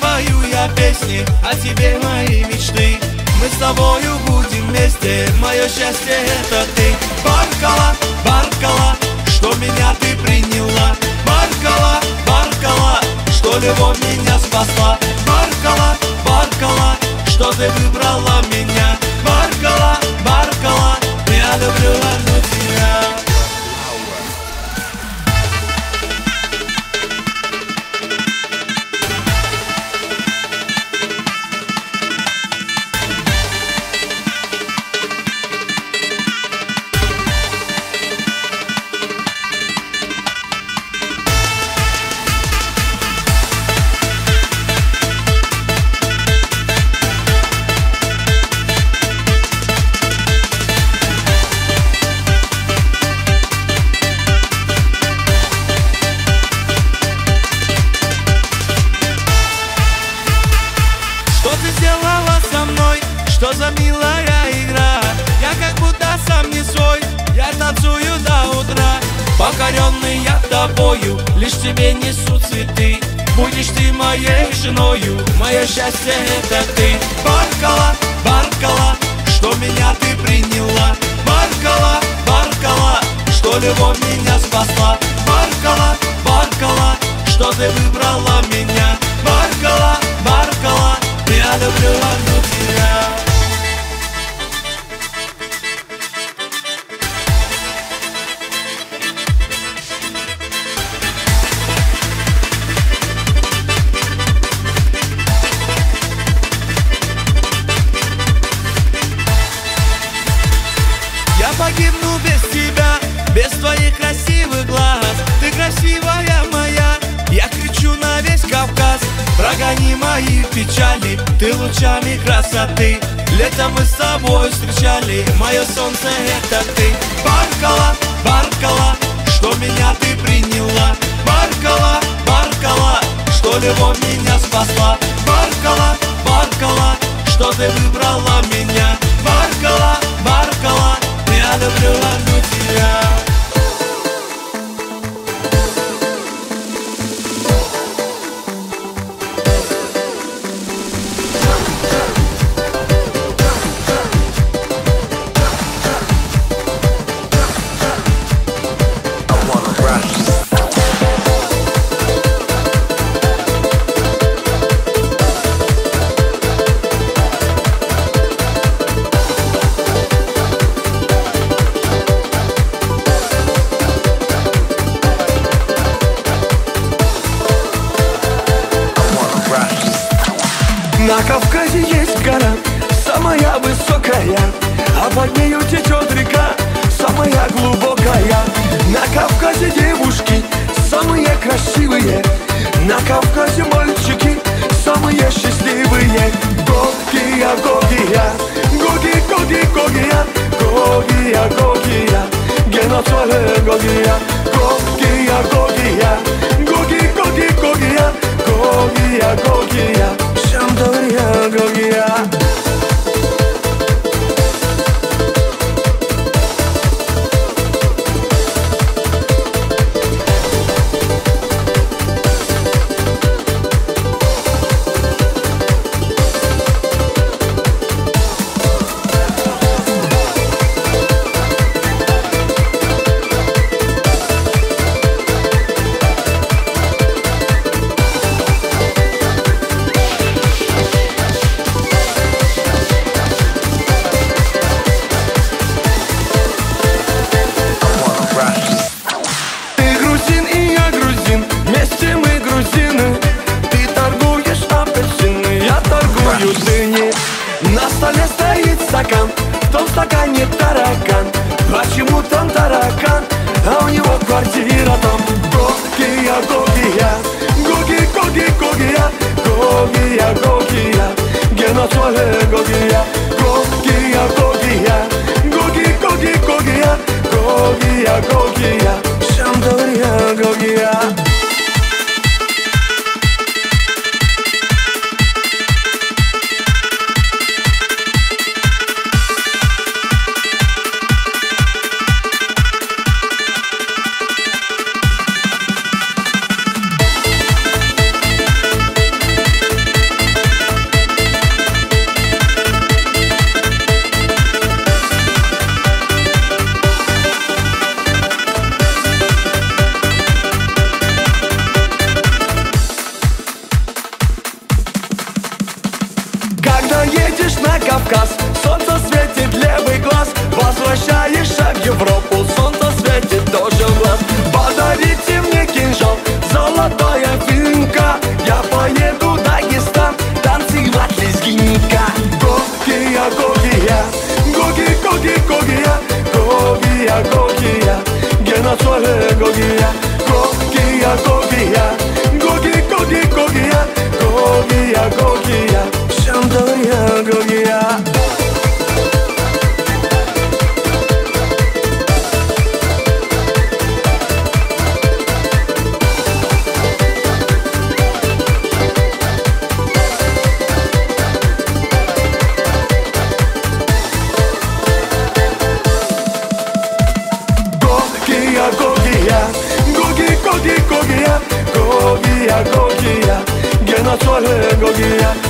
пою я песни, а тебе мои мечты. Мы с тобою будем вместе, мое счастье это ты. Баркала, Баркала, что меня ты приняла. Баркала, Баркала, что любовь меня спасла. Баркала, Баркала, что ты выбрала меня. Баркала, Баркала, я люблю одну тебя. Что за милая игра? Я как будто сам не свой, я танцую до утра. Покоренный я тобою, лишь тебе несу цветы. Будешь ты моей женою, мое счастье это ты. Баркала, Баркала, что меня ты приняла. Баркала, Баркала, что любовь меня спасла. Баркала, Баркала, что ты выбрала меня. Баркала, Баркала, я люблю одну тебя. Я погибну без тебя, без твоих красивых глаз. Ты красивая моя, я кричу на весь Кавказ. Прогони мои печали, ты лучами красоты. Летом мы с тобой встречали, мое солнце это ты. Баркала, Баркала, что меня ты приняла. Баркала, Баркала, что любовь меня спасла. Баркала, Баркала, что ты выбрала меня. Баркала, Баркала, я люблю одну тебя. На Кавказе есть гора, самая высокая, а под нею течет река, самая глубокая. На Кавказе девушки самые красивые, на Кавказе мальчики самые счастливые. Гогия, Гогия, Гоги, Гоги, Гогия, Гогия, Гогия, Геноцоле Гогия, Гогия, Гогия, Гоги, Гоги, Гогия, Гогия, Гогия, Шамдория, Гогия. На столе стоит стакан, в том стакане таракан. Почему там таракан, а у него квартира там? Гогия, Гогия, Гоги, Гоги, Гогия, Гогия, Гогия, Геноцоле Гогия, Гогия, Гогия, Гоги, Гоги, Гогия, Гогия, Гогия, Шамдория, Гогия. на Кавказ. Солнце светит, левый глаз, возвращаешься в Европу. Солнце светит тоже в глаз. Подарите мне кинжал, золотая финка. Я поеду в Дагестан танцевать лезгинка. Гогия, Гогия, Гоги, Гоги, Гогия, Гогия, Гогия, Гена Соле Гогия. Гогия, Гогия, Гоги, Гоги, Гогия, Гогия, Гогия, Шантария, Гогия. Гогия, Гогия, Гена Соле Гогия.